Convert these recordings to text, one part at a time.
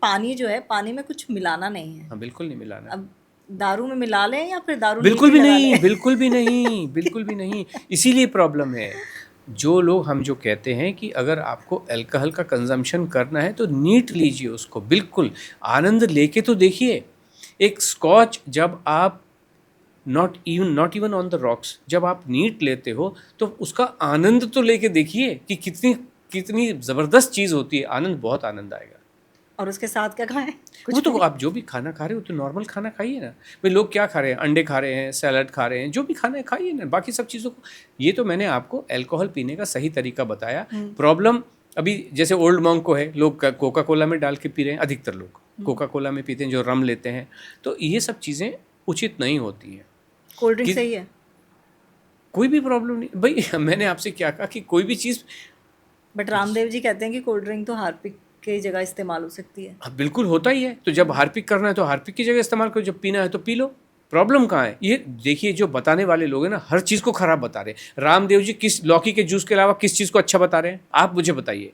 पानी जो है, पानी में कुछ मिलाना नहीं है। हाँ, बिल्कुल नहीं मिलाना। अब दारू में मिला लें या फिर दारू बिल्कुल भी नींद में लगा नहीं, लें। बिल्कुल भी नहीं, बिल्कुल भी नहीं। इसीलिए प्रॉब्लम है। जो लोग हम जो कहते हैं कि अगर आपको अल्कोहल का कंजम्पशन करना है तो नीट लीजिए उसको, बिल्कुल आनंद लेके तो देखिए। एक स्कॉच जब आप not even on the rocks, जब आप नीट लेते हो तो उसका आनंद तो लेके देखिए कि कितनी कितनी ज़बरदस्त चीज़ होती है। आनंद, बहुत आनंद आएगा। और उसके साथ क्या खाएं? वो कुछ तो भी। आप जो भी खाना खा रहे हो तो नॉर्मल खाना खाइए ना भाई। लोग क्या खा रहे हैं? अंडे खा रहे हैं, सैलड खा रहे हैं, जो भी खाना है खाइए ना। बाकी सब चीज़ों को, ये तो मैंने आपको अल्कोहल पीने का सही तरीका बताया। प्रॉब्लम अभी जैसे ओल्ड मॉन्क को है, लोग कोका कोला में डाल के पी रहे हैं। अधिकतर लोग कोका कोला में पीते हैं, जो रम लेते हैं। तो ये सब चीज़ें उचित नहीं होती हैं। कोल्ड ड्रिंक कि सही है, कोई भी प्रॉब्लम नहीं भाई। मैंने आपसे क्या कहा कि कोई भी चीज़, बट रामदेव जी कहते हैं कि कोल्ड ड्रिंक तो हार्पिक की जगह इस्तेमाल हो सकती है। हाँ, बिल्कुल होता ही है। तो जब हार्पिक करना है तो हार्पिक की जगह इस्तेमाल करो, जब पीना है तो पी लो। प्रॉब्लम कहाँ है? ये देखिए, जो बताने वाले लोग हैं ना, हर चीज़ को खराब बता रहे हैं। रामदेव जी किस लौकी के जूस के अलावा किस चीज़ को अच्छा बता रहे हैं? आप मुझे बताइए।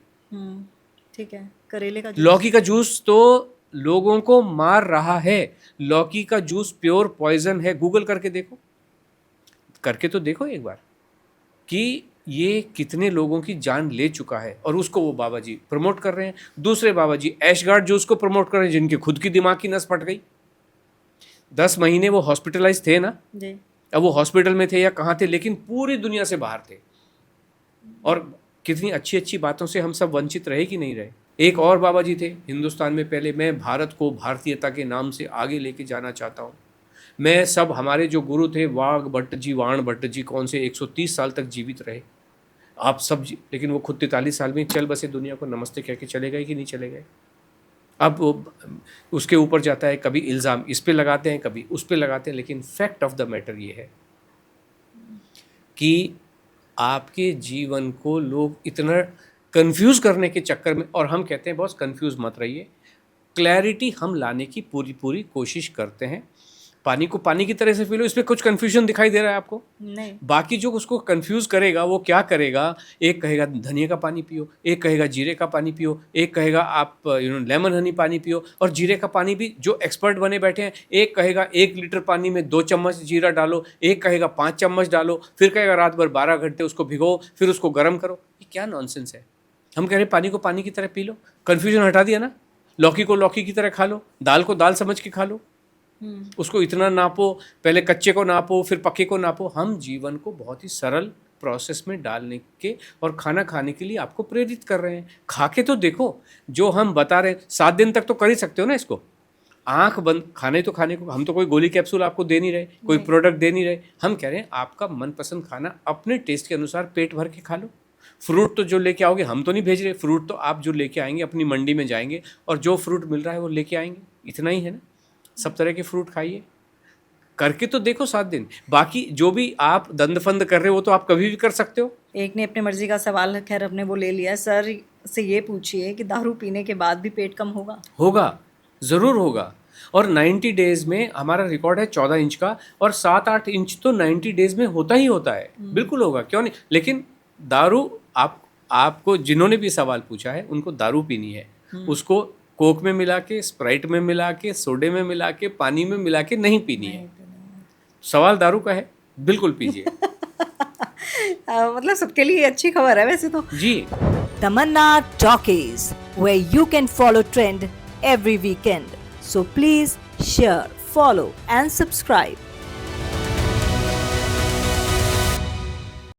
ठीक है, करेले का जूस। लौकी का जूस तो लोगों को मार रहा है। लौकी का जूस प्योर पॉइजन है। गूगल करके देखो, करके तो देखो एक बार कि ये कितने लोगों की जान ले चुका है। और उसको वो बाबा जी प्रमोट कर रहे हैं। दूसरे बाबा जी ऐशगार्ड जूस को प्रमोट कर रहे हैं, जिनकी खुद की दिमाग की नस फट गई। 10 महीने वो हॉस्पिटलाइज थे ना। जी। अब वो हॉस्पिटल में थे या कहाँ थे, लेकिन पूरी दुनिया से बाहर थे। और कितनी अच्छी अच्छी बातों से हम सब वंचित रहे कि नहीं रहे। एक और बाबा जी थे हिंदुस्तान में पहले। मैं भारत को भारतीयता के नाम से आगे लेके जाना चाहता हूँ। मैं सब, हमारे जो गुरु थे, वाघ भट्ट जी, वाण भट्ट जी, कौन से 130 साल तक जीवित रहे। आप सब जी, लेकिन वो खुद 43 साल में चल बसे, दुनिया को नमस्ते कह के चले गए कि नहीं चले गए। अब वो उसके ऊपर जाता है, कभी इल्ज़ाम इस पे लगाते हैं, कभी उस पे लगाते हैं। लेकिन फैक्ट ऑफ द मैटर ये है कि आपके जीवन को लोग इतना कंफ्यूज करने के चक्कर में, और हम कहते हैं बॉस कंफ्यूज मत रहिए, क्लैरिटी हम लाने की पूरी पूरी कोशिश करते हैं। पानी को पानी की तरह से पी लो, इसमें कुछ कंफ्यूजन दिखाई दे रहा है आपको? नहीं। बाकी जो उसको कंफ्यूज करेगा वो क्या करेगा? एक कहेगा धनिया का पानी पियो, एक कहेगा जीरे का पानी पियो, एक कहेगा आप लेमन हनी पानी पियो। और जीरे का पानी भी जो एक्सपर्ट बने बैठे हैं, एक कहेगा 1 लीटर पानी में 2 चम्मच जीरा डालो, एक कहेगा 5 चम्मच डालो, फिर कहेगा रात भर 12 घंटे उसको भिगो, फिर उसको गर्म करो। ये क्या नॉनसेंस है? हम कह रहे हैं पानी को पानी की तरह पी लो। कन्फ्यूजन हटा दिया ना। लौकी को लौकी की तरह खा लो, दाल को दाल समझ के खा लो। उसको इतना नापो, पहले कच्चे को नापो, फिर पक्के को नापो। हम जीवन को बहुत ही सरल प्रोसेस में डालने के और खाना खाने के लिए आपको प्रेरित कर रहे हैं। खा के तो देखो जो हम बता रहे हैं। 7 दिन तक तो कर ही सकते हो ना इसको। आंख बंद खाने तो खाने को, हम तो कोई गोली कैप्सूल आपको दे नहीं रहे, कोई प्रोडक्ट दे नहीं रहे। हम कह रहे हैं आपका मनपसंद खाना अपने टेस्ट के अनुसार पेट भर के खा लो। फ्रूट तो जो लेके आओगे, हम तो नहीं भेज रहे। फ्रूट तो आप जो लेके आएंगे, अपनी मंडी में जाएंगे और जो फ्रूट मिल रहा है वो लेके आएंगे। इतना ही है ना। सब तरह के फ्रूट खाइए, करके तो देखो 7 दिन। बाकी जो भी आप दंड फंद कर रहे हो तो आप कभी भी कर सकते हो। एक ने अपनी मर्जी का सवाल खैर अपने वो ले लिया। सर से ये पूछिए कि दारू पीने के बाद भी पेट कम होगा? होगा, ज़रूर होगा। और 90 डेज़ में हमारा रिकॉर्ड है 14 इंच का, और 7-8 इंच तो 90 डेज़ में होता ही होता है। बिल्कुल होगा, क्यों नहीं। लेकिन दारू, आपको जिन्होंने भी सवाल पूछा है उनको दारू पीनी है, उसको कोक में मिला के, स्प्राइट में मिला के, सोडे में मिला के, पानी में मिला के नहीं पीनी है। सवाल दारू का है, बिल्कुल पीजिए। मतलब सबके लिए अच्छी खबर है वैसे तो जी। तमन्ना talkies, where you can follow trend every weekend. So please share, follow and subscribe.